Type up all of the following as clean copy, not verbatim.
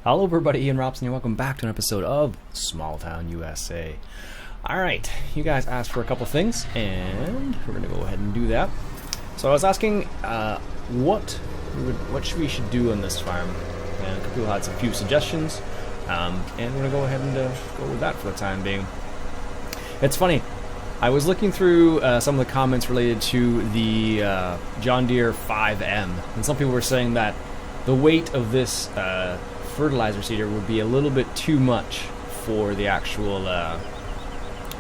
Hello everybody, Iain Robson here. Welcome back to an episode of Small Town USA. Alright, you guys asked for a couple things, and we're going to go ahead and do that. So I was asking what we should do on this farm, and a couple people had a few suggestions, and we're going to go ahead and go with that for the time being. It's funny, I was looking through some of the comments related to the John Deere 5M, and some people were saying that the weight of this fertilizer seeder would be a little bit too much for the actual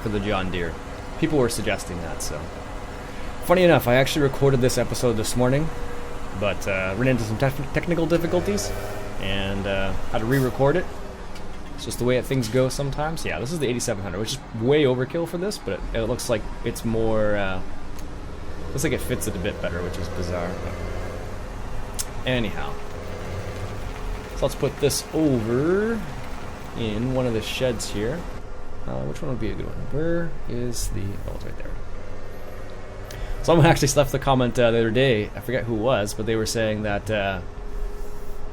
for the John Deere. People were suggesting that. So funny enough, I actually recorded this episode this morning, but ran into some technical difficulties and had to re-record it. It's just the way things go sometimes. Yeah, this is the 8700, which is way overkill for this, but it looks like it's more looks like it fits it a bit better, which is bizarre, but anyhow. So let's put this over in one of the sheds here. Which one would be a good one? Where is the... oh, it's right there. Someone actually left the comment the other day, I forget who it was, but they were saying that the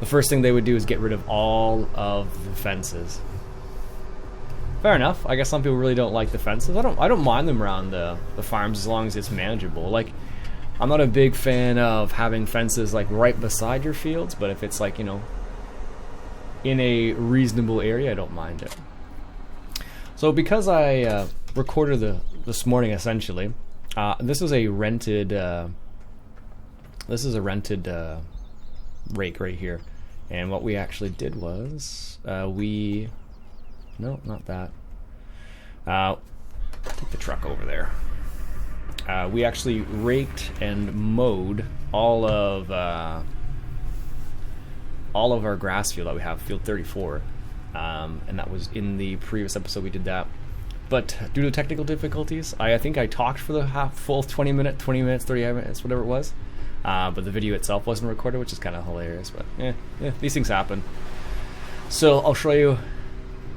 first thing they would do is get rid of all of the fences. Fair enough. I guess some people really don't like the fences. I don't mind them around the farms as long as it's manageable. Like, I'm not a big fan of having fences like right beside your fields, but if it's like, you know, in a reasonable area, I don't mind it. So because I recorded this morning, essentially, this is a rented rake right here, and what we actually did was no, not that. Take the truck over there. We actually raked and mowed all of our grass field that we have, field 34, and that was in the previous episode we did that. But due to technical difficulties, I think I talked for the full 20 minutes, 30 minutes, whatever it was, but the video itself wasn't recorded, which is kind of hilarious, but these things happen. So I'll show you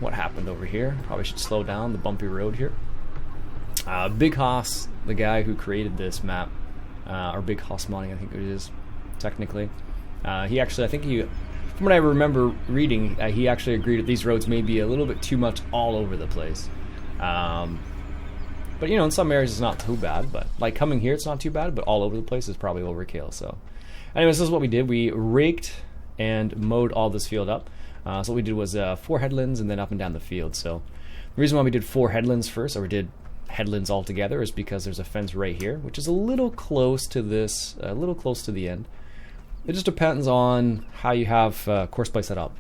what happened over here. Probably should slow down the bumpy road here. Big Hoss, the guy who created this map, or Big Hoss Modding, I think it is, technically, he actually, I think he, from what I remember reading, he actually agreed that these roads may be a little bit too much all over the place. But you know, in some areas it's not too bad, but like coming here it's not too bad, but all over the place is probably overkill. So anyways, this is what we did. We raked and mowed all this field up. So what we did was 4 headlands and then up and down the field. So the reason why we did 4 headlands first, or we did headlands all together, is because there's a fence right here, which is a little close to this, a little close to the end. It just depends on how you have courseplay set up,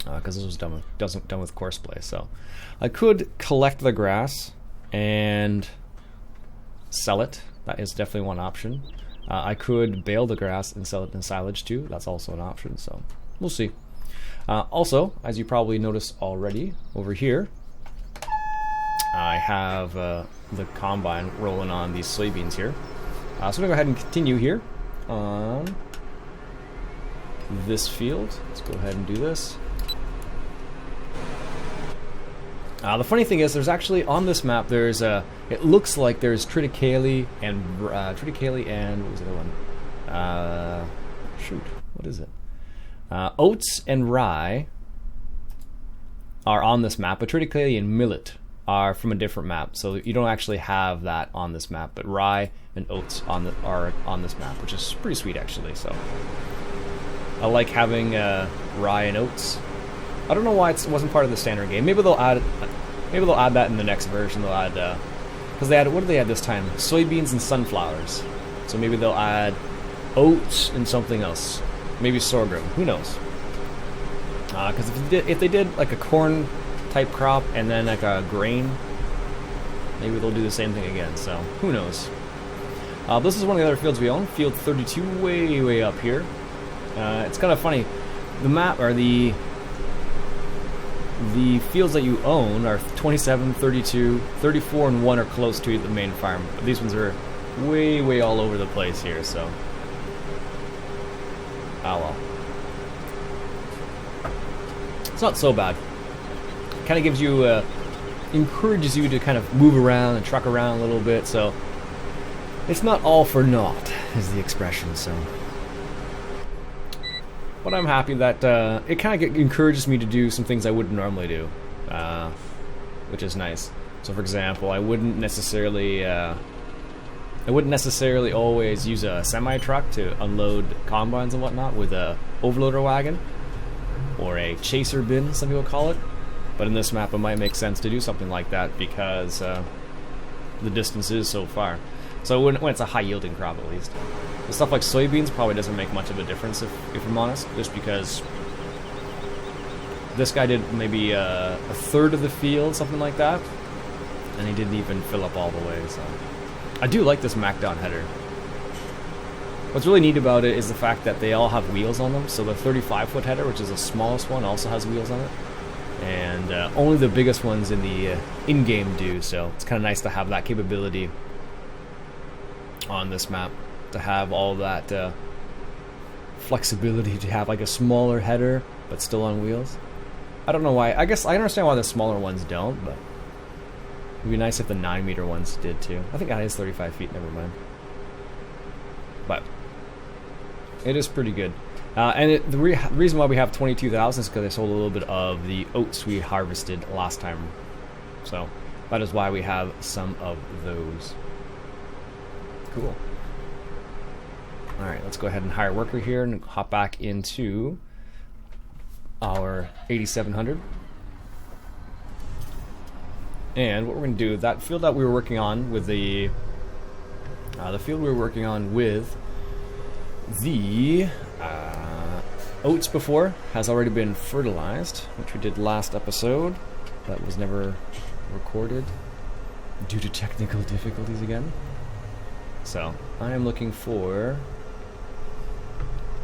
because this was done with courseplay. So I could collect the grass and sell it. That is definitely one option. I could bale the grass and sell it in silage too. That's also an option. So we'll see. Also, as you probably noticed already, over here I have the combine rolling on these soybeans here. So I'm gonna go ahead and continue here on this field. Let's go ahead and do this. The funny thing is, there's actually on this map, there's it looks like there's triticale and what was the other one? Shoot, what is it? Oats and rye are on this map, but triticale and millet are from a different map, so you don't actually have that on this map. But rye and oats are on this map, which is pretty sweet actually. So I like having rye and oats. I don't know why it wasn't part of the standard game. Maybe they'll add that in the next version. They'll add because they had, what did they add this time? Soybeans and sunflowers. So maybe they'll add oats and something else. Maybe sorghum. Who knows? Because if they did like a corn type crop and then like a grain, maybe they'll do the same thing again. So who knows? This is one of the other fields we own. Field 32, way up here. It's kind of funny. The map, or the fields that you own are 27, 32, 34, and 1 are close to the main farm. But these ones are way all over the place here, so. Oh well. It's not so bad. It kind of gives you, encourages you to kind of move around and truck around a little bit, so. It's not all for naught, is the expression, so. But I'm happy that it kind of encourages me to do some things I wouldn't normally do, which is nice. So, for example, I wouldn't necessarily always use a semi-truck to unload combines and whatnot with a overloader wagon, or a chaser bin, some people call it. But in this map, it might make sense to do something like that because the distance is so far. So when it's a high-yielding crop, at least. The stuff like soybeans probably doesn't make much of a difference, if I'm honest, just because this guy did maybe a third of the field, something like that, and he didn't even fill up all the way. So I do like this Macdon header. What's really neat about it is the fact that they all have wheels on them. So the 35-foot header, which is the smallest one, also has wheels on it. And only the biggest ones in the in-game do, so it's kind of nice to have that capability on this map, to have all that flexibility to have like a smaller header but still on wheels. I don't know why. I guess I understand why the smaller ones don't, but it would be nice if the 9-meter ones did too. I think that is 35 feet, never mind. But it is pretty good. And the reason why we have 22,000 is because I sold a little bit of the oats we harvested last time. So that is why we have some of those. Cool. Alright, let's go ahead and hire a worker here and hop back into our 8700. And what we're going to do, that field that we were working on with the field we were working on with the oats before has already been fertilized, which we did last episode. That was never recorded due to technical difficulties again. So I am looking for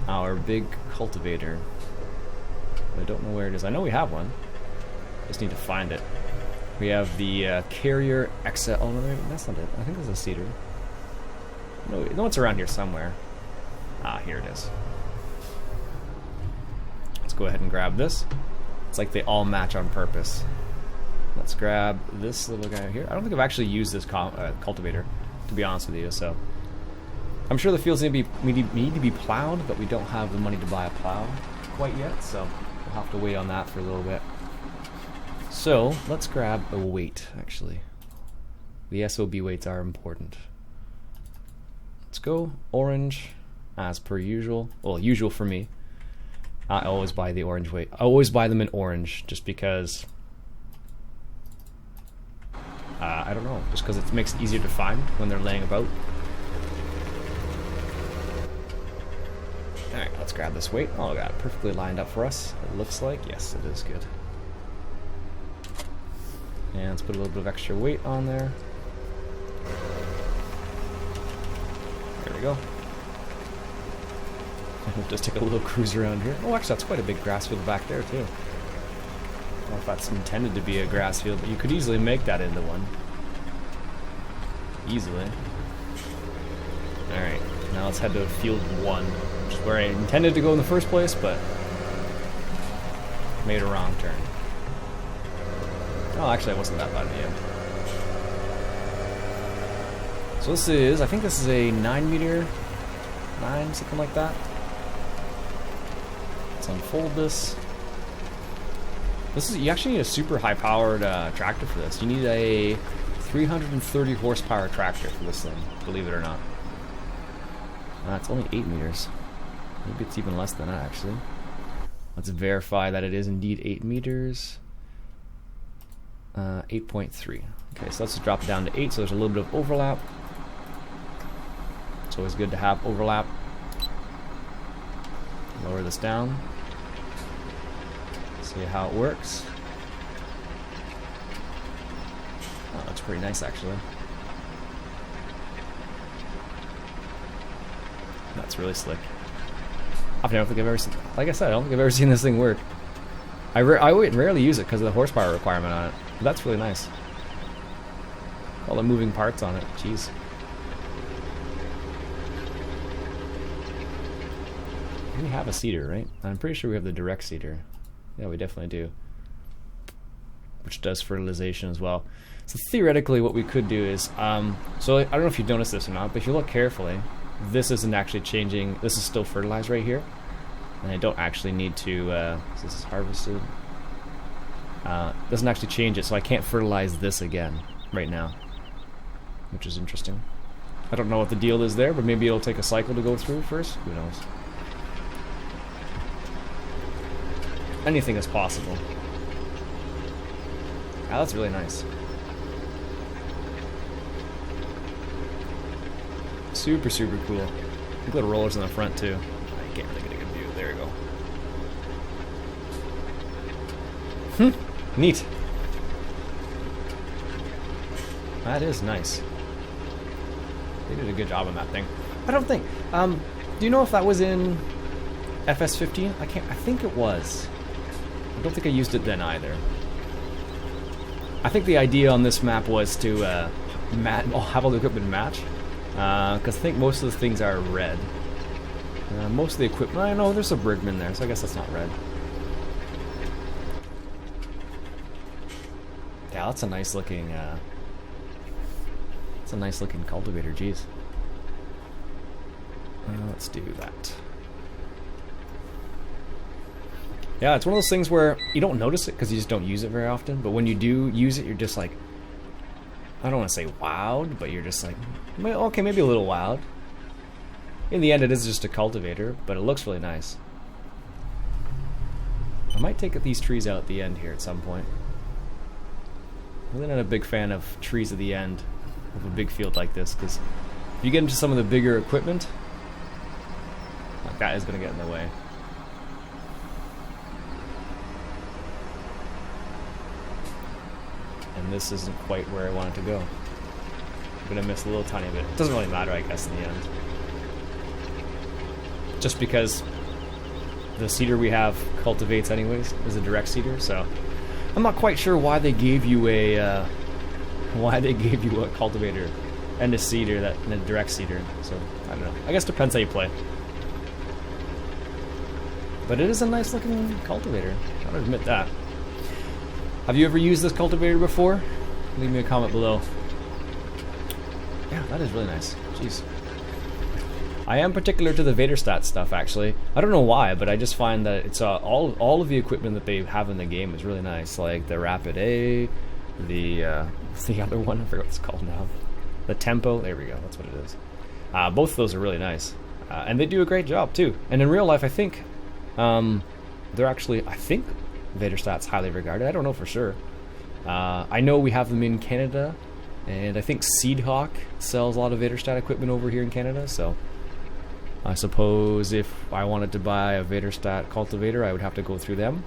our big cultivator. I don't know where it is. I know we have one. Just need to find it. We have the Carrier XL. Oh no, that's not it. I think it's a cedar. No, it's around here somewhere. Ah, here it is. Let's go ahead and grab this. It's like they all match on purpose. Let's grab this little guy here. I don't think I've actually used this cultivator, to be honest with you. So I'm sure the fields need to be plowed, but we don't have the money to buy a plow quite yet. So we'll have to wait on that for a little bit. So let's grab a weight. Actually, the SOB weights are important. Let's go orange. As per usual. Well, usual for me. I always buy the orange weight. I always buy them in orange just because I don't know, just because it makes it easier to find when they're laying about. Alright, let's grab this weight. Oh, I got it perfectly lined up for us. It looks like. Yes, it is good. And let's put a little bit of extra weight on there. There we go. We'll just take a little cruise around here. Oh, actually, that's quite a big grass field back there, too. I don't know if that's intended to be a grass field, but you could easily make that into one. Easily. Alright, now let's head to field 1, which is where I intended to go in the first place, but made a wrong turn. Oh, actually, it wasn't that bad in the end. So this is, I think this is a 9-meter, 9, something like that. Let's unfold this. This is, you actually need a super high-powered tractor for this. You need a 330 horsepower tractor for this thing, believe it or not. It's only 8 meters. Maybe it's even less than that, actually. Let's verify that it is indeed 8 meters. 8.3. Okay, so let's drop it down to 8, so there's a little bit of overlap. It's always good to have overlap. Lower this down. See how it works. Oh, that's pretty nice, actually. That's really slick. I don't think I've ever seen, like I said, I don't think I've ever seen this thing work. I rarely use it because of the horsepower requirement on it. But that's really nice. All the moving parts on it. Jeez. We have a seeder, right? I'm pretty sure we have the direct seeder. Yeah, we definitely do. Which does fertilization as well. So theoretically what we could do is, so I don't know if you've noticed this or not, but if you look carefully, this isn't actually changing, this is still fertilized right here. And I don't actually need to, this is harvested. Doesn't actually change it, so I can't fertilize this again right now, which is interesting. I don't know what the deal is there, but maybe it'll take a cycle to go through first. Who knows? Anything is possible. Ah, that's really nice. Super, super cool. Little rollers in the front too. I can't really get a good view. There you go. Neat. That is nice. They did a good job on that thing. I don't think. Do you know if that was in FS15? I think it was. I don't think I used it then either. I think the idea on this map was to have all the equipment match. Because I think most of the things are red. Most of the equipment, I know there's a Brigman there, so I guess that's not red. Yeah, that's a nice looking, cultivator, geez. Let's do that. Yeah, it's one of those things where you don't notice it because you just don't use it very often, but when you do use it, you're just like, I don't want to say wowed, but you're just like, okay, maybe a little wowed. In the end, it is just a cultivator, but it looks really nice. I might take these trees out at the end here at some point. I'm really not a big fan of trees at the end of a big field like this, because if you get into some of the bigger equipment, like that is going to get in the way. And this isn't quite where I want it to go. I'm going to miss a little tiny bit. It doesn't really matter, I guess, in the end. Just because the seeder we have cultivates anyways, is a direct seeder, so I'm not quite sure why they gave you a cultivator and a seeder and a direct seeder. So I don't know. I guess it depends how you play. But it is a nice looking cultivator. I'll admit that. Have you ever used this cultivator before? Leave me a comment below. Yeah, that is really nice. Jeez. I am particular to the Vaderstat stuff, actually. I don't know why, but I just find that it's all of the equipment that they have in the game is really nice. Like the Rapid A, the other one, I forget what it's called now. The Tempo, there we go, that's what it is. Both of those are really nice. And they do a great job, too. And in real life, I think, they're actually, Vaderstat's highly regarded. I don't know for sure. I know we have them in Canada, and I think Seedhawk sells a lot of Vaderstat equipment over here in Canada, so I suppose if I wanted to buy a Vaderstat cultivator, I would have to go through them.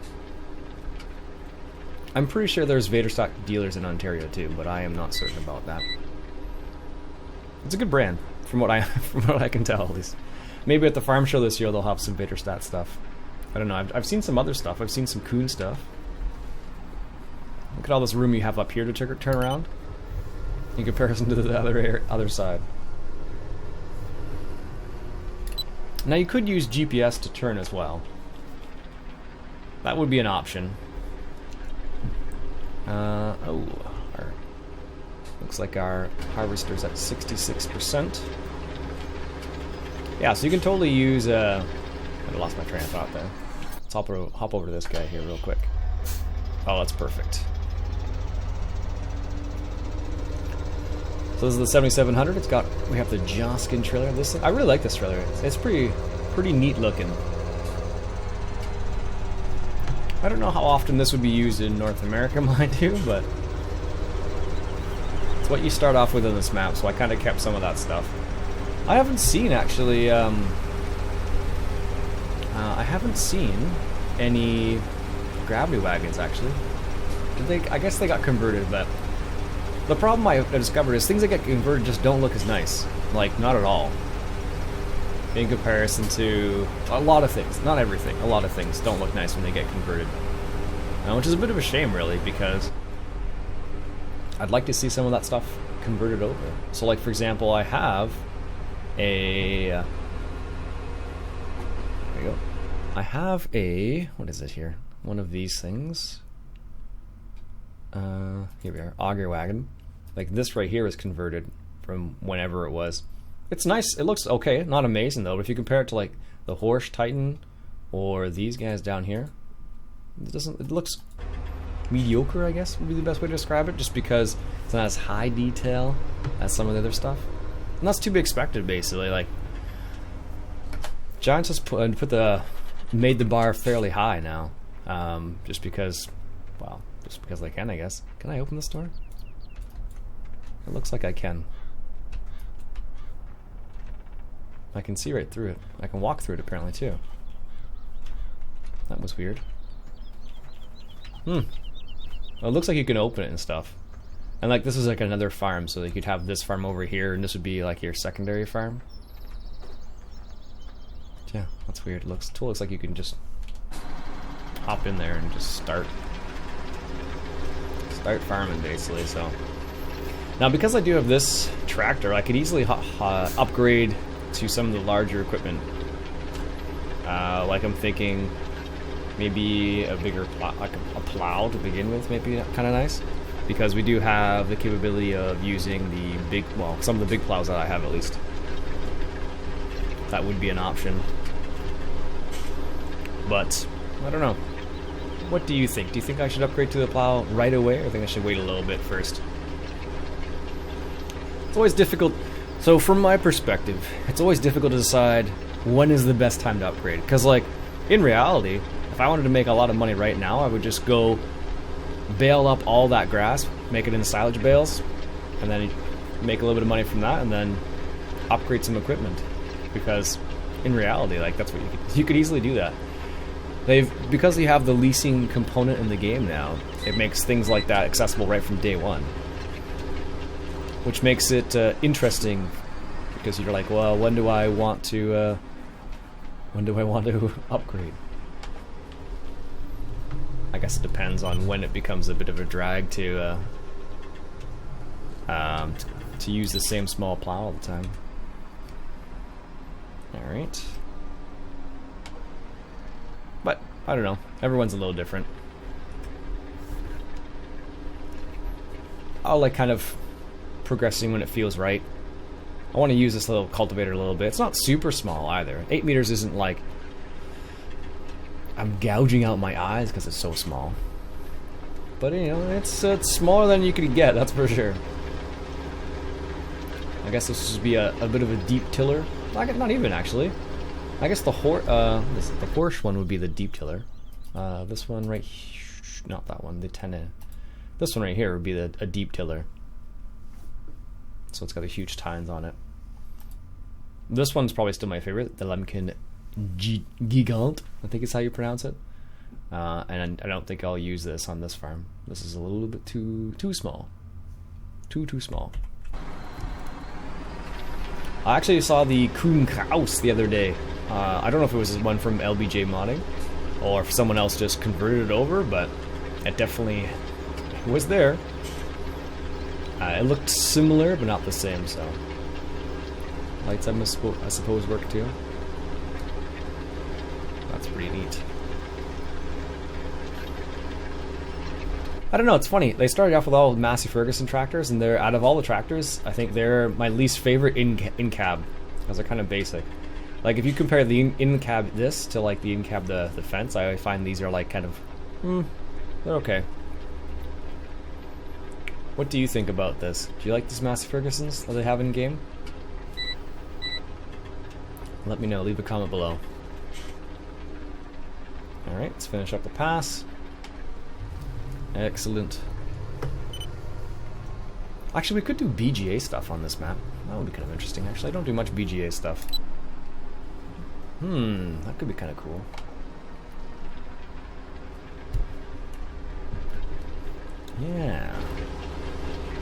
I'm pretty sure there's Vaderstat dealers in Ontario too, but I am not certain about that. It's a good brand, from what I can tell at least. Maybe at the farm show this year they'll have some Vaderstat stuff. I don't know. I've seen some other stuff. I've seen some Kuhn stuff. Look at all this room you have up here to turn around in comparison to the other side. Now you could use GPS to turn as well. That would be an option. Looks like our harvester's at 66%. Yeah, so you can totally use. I lost my train of thought there. Let's hop over to this guy here real quick. Oh, that's perfect. So this is the 7700. We have the G.Skill trailer. I really like this trailer. It's pretty neat looking. I don't know how often this would be used in North America, mind you, but it's what you start off with on this map, so I kind of kept some of that stuff. I haven't seen actually. I haven't seen any gravity wagons actually. I guess they got converted, but the problem I discovered is things that get converted just don't look as nice. Like, not at all. In comparison to a lot of things. Not everything. A lot of things don't look nice when they get converted. Which is a bit of a shame, really, because I'd like to see some of that stuff converted over. So, like, for example, I have a... there we go. I have a... what is it here? One of these things. Here we are. Auger wagon. Like, this right here is converted from whenever it was. It's nice. It looks okay. Not amazing, though. But if you compare it to, like, the Horsch Titan or these guys down here. It looks mediocre, I guess would be the best way to describe it, just because it's not as high detail as some of the other stuff. And that's to be expected, basically. Like, Giants just made the bar fairly high now, just because they can, I guess. Can I open this door? It looks like I can. I can see right through it. I can walk through it apparently too. That was weird. Well, it looks like you can open it and stuff. And like this is like another farm, so you could have this farm over here and this would be like your secondary farm. Yeah, that's weird. It looks like you can just hop in there and just start farming basically. So now because I do have this tractor, I could easily upgrade to some of the larger equipment. Like I'm thinking maybe a bigger like a plow to begin with, maybe kind of nice, because we do have the capability of using the big, well, some of the big plows that I have at least. That would be an option. But I don't know. What do you think? Do you think I should upgrade to the plow right away, or think I should wait a little bit first? It's always difficult. So from my perspective, it's always difficult to decide when is the best time to upgrade. Because like, in reality, if I wanted to make a lot of money right now, I would just go bale up all that grass, make it into silage bales, and then make a little bit of money from that, and then upgrade some equipment. Because in reality, like that's what you could easily do that. Because you have the leasing component in the game now, it makes things like that accessible right from day one. Which makes it interesting, because you're like, well, when do I want to upgrade? I guess it depends on when it becomes a bit of a drag to use the same small plow all the time. All right. But I don't know. Everyone's a little different. I'll like kind of progressing when it feels right. I want to use this little cultivator a little bit. It's not super small either. 8 meters isn't like I'm gouging out my eyes because it's so small. But you know, it's smaller than you could get, that's for sure. I guess this would be a bit of a deep tiller. Not even actually. I guess the horse one would be the deep tiller. This one right here, not that one, the 10. This one right here would be a deep tiller. So it's got the huge tines on it. This one's probably still my favorite, the Lemken Gigant, I think is how you pronounce it. And I don't think I'll use this on this farm. This is a little bit too small. Too small. I actually saw the Kuhn Kraus the other day. I don't know if it was one from LBJ modding or if someone else just converted it over, but it definitely was there. It looked similar, but not the same, so. Lights, I suppose, work too. That's pretty neat. I don't know, it's funny. They started off with all Massey Ferguson tractors, and they're, out of all the tractors, I think they're my least favorite in-cab, because they're kind of basic. Like, if you compare the in-cab this to, like, the in-cab the fence, I find these are, like, kind of, they're okay. What do you think about this? Do you like these Massey Fergusons that they have in-game? Let me know, leave a comment below. Alright, let's finish up the pass. Excellent. Actually, we could do BGA stuff on this map. That would be kind of interesting, actually. I don't do much BGA stuff. That could be kind of cool. Yeah.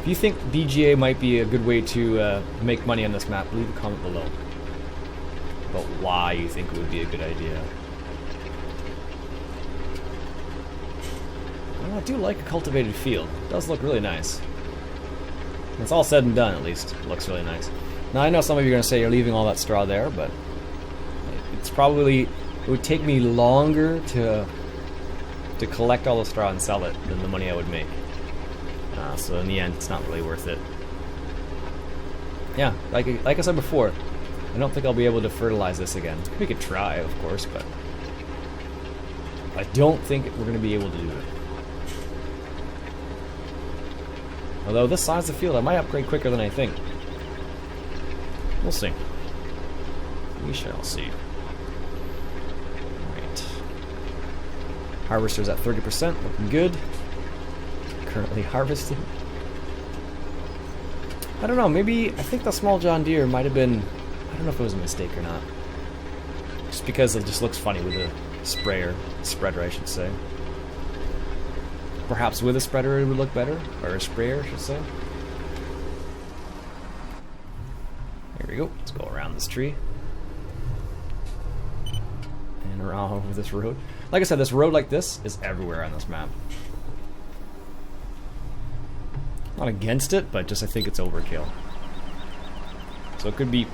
If you think BGA might be a good way to make money on this map, leave a comment below about why you think it would be a good idea. Well, I do like a cultivated field. It does look really nice. When it's all said and done, at least. It looks really nice. Now, I know some of you are going to say you're leaving all that straw there, but it's probably, it would take me longer to collect all the straw and sell it than the money I would make. So in the end, it's not really worth it. Yeah, like I said before, I don't think I'll be able to fertilize this again. We could try, of course, but I don't think we're going to be able to do it. Although this size of field, I might upgrade quicker than I think. We'll see. We shall see. Alright. Harvester's at 30%, looking good. Currently harvesting. I don't know, maybe, I think the small John Deere might have been, I don't know if it was a mistake or not. Just because it just looks funny with a spreader I should say. Perhaps with a spreader it would look better, or a sprayer I should say. There we go, let's go around this tree. And around over this road. Like I said, this road like this is everywhere on this map. Not against it, but just I think it's overkill. So it could be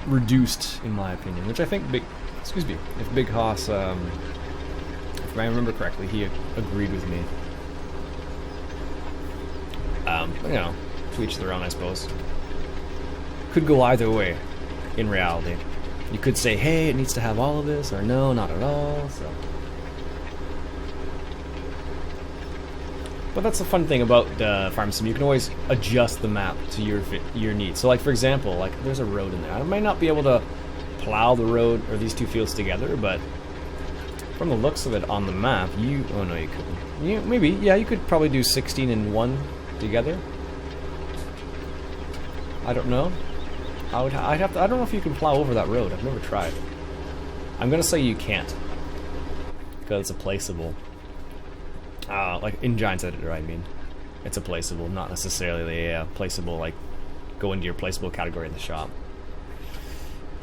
reduced, in my opinion, which I think if Big Hoss, if I remember correctly, he agreed with me. You know, to each their own, I suppose. Could go either way, in reality. You could say, hey, it needs to have all of this, or no, not at all, so. But that's the fun thing about Farm Sim. You can always adjust the map to your needs. So, like for example, like there's a road in there. I might not be able to plow the road or these two fields together, but from the looks of it on the map, oh no, you couldn't. Maybe, yeah, you could probably do 16 and 1 together. I don't know. I'd have to. I don't know if you can plow over that road. I've never tried. I'm gonna say you can't because it's a placeable. Like in Giants Editor, I mean, it's a placeable, not necessarily a placeable, like go into your placeable category in the shop.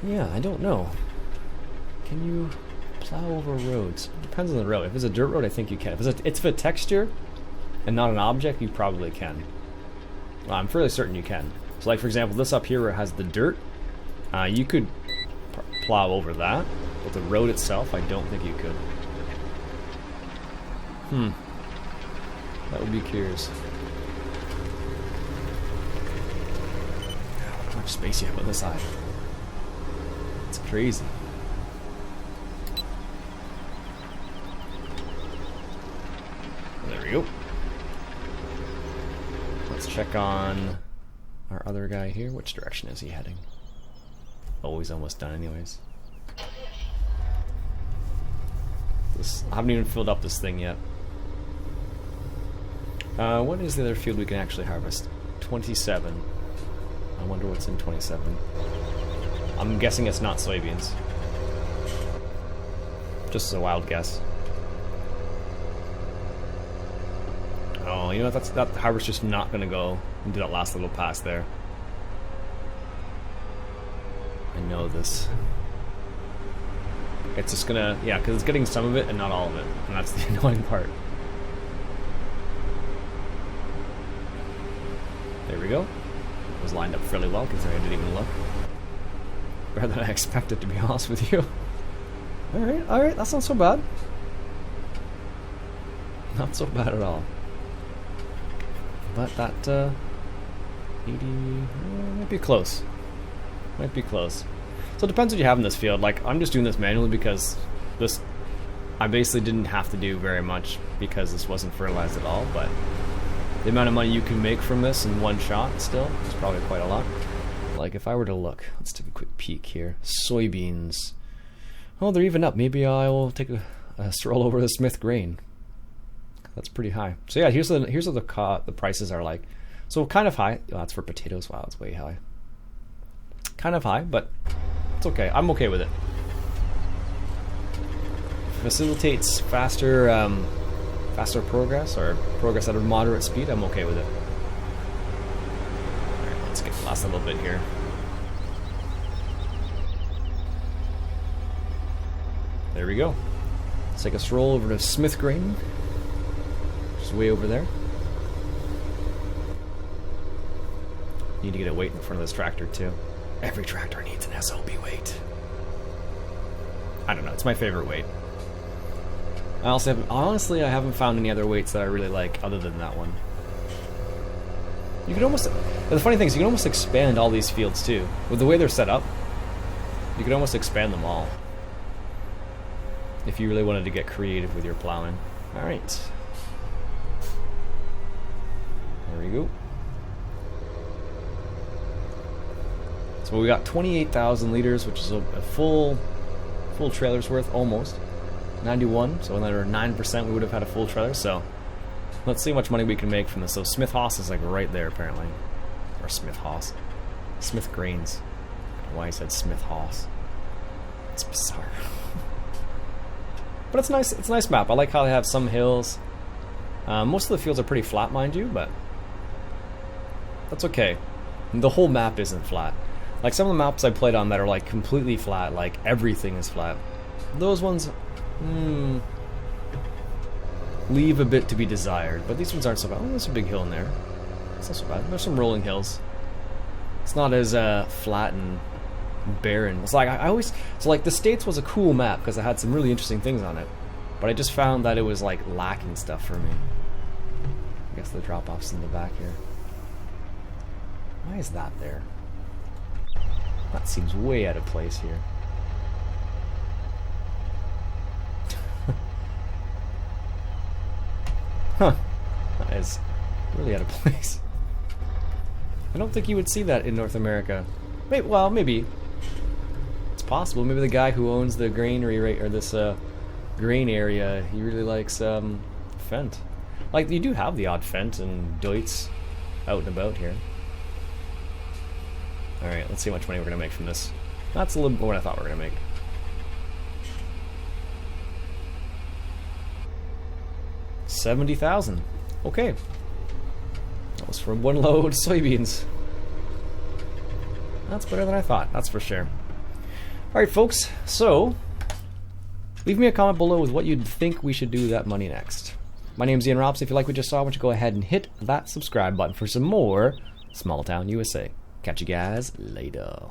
Yeah, I don't know. Can you plow over roads? Depends on the road. If it's a dirt road, I think you can. If it's a texture and not an object, you probably can. Well, I'm fairly certain you can. So, like for example, this up here where it has the dirt, you could plow over that, but the road itself, I don't think you could. That would be curious. How much space you have on this side? It's crazy. There we go. Let's check on our other guy here. Which direction is he heading? Oh, he's almost done anyways. I haven't even filled up this thing yet. What is the other field we can actually harvest? 27. I wonder what's in 27. I'm guessing it's not soybeans. Just a wild guess. Oh, you know what? That harvester's not going to go into that last little pass there. I know this. It's just gonna, yeah, because it's getting some of it and not all of it, and that's the annoying part. There we go. It was lined up fairly well considering I didn't even look. Better than I expected, to be honest with you. Alright, that's not so bad. Not so bad at all. But that, 80, might be close. Might be close. So it depends what you have in this field. Like, I'm just doing this manually because this, I basically didn't have to do very much because this wasn't fertilized at all, but the amount of money you can make from this in one shot still is probably quite a lot. Like, if I were to look, let's take a quick peek here. Soybeans. Oh, they're even up. Maybe I will take a stroll over the Smith grain. That's pretty high. So yeah, here's what the prices are like. So kind of high. Oh, that's for potatoes. Wow, it's way high. Kind of high, but it's okay. I'm okay with it. Facilitates faster progress, or progress at a moderate speed. I'm okay with it. All right, let's get the last little bit here. There we go. Let's take a stroll over to Smith Grain. Just way over there. Need to get a weight in front of this tractor too. Every tractor needs an SOB weight. I don't know, it's my favorite weight. Honestly, I haven't found any other weights that I really like other than that one. You could almost, the funny thing is you can almost expand all these fields too. With the way they're set up, you could almost expand them all. if you really wanted to get creative with your plowing. Alright. There we go. So we got 28,000 liters, which is a full trailer's worth, almost. 91, so another 9% we would have had a full trailer, so let's see how much money we can make from this. So Smith Haas is like right there apparently. Or Smith Haas. Smith Grains. I don't know why I said Smith Haas. It's bizarre. But it's nice. It's a nice map. I like how they have some hills. Most of the fields are pretty flat, mind you, but that's okay. The whole map isn't flat. Like some of the maps I played on that are like completely flat, like everything is flat. Those ones, leave a bit to be desired. But these ones aren't so bad. Oh, there's a big hill in there. It's not so bad. There's some rolling hills. It's not as flat and barren. It's like I always. So like the States was a cool map because it had some really interesting things on it, but I just found that it was like lacking stuff for me. I guess the drop-off's in the back here. Why is that there? That seems way out of place here. Huh. That is really out of place. I don't think you would see that in North America. Well, maybe. It's possible. Maybe the guy who owns the granary or this grain area, he really likes Fendt. Like, you do have the odd Fendt and Deutz out and about here. Alright, let's see how much money we're going to make from this. That's a little bit more than I thought we were going to make. $70,000. Okay. That was for one load of soybeans. That's better than I thought, that's for sure. Alright folks, so leave me a comment below with what you'd think we should do with that money next. My name's Iain Robson. If you like what you just saw, why don't you go ahead and hit that subscribe button for some more Small Town USA. Catch you guys later.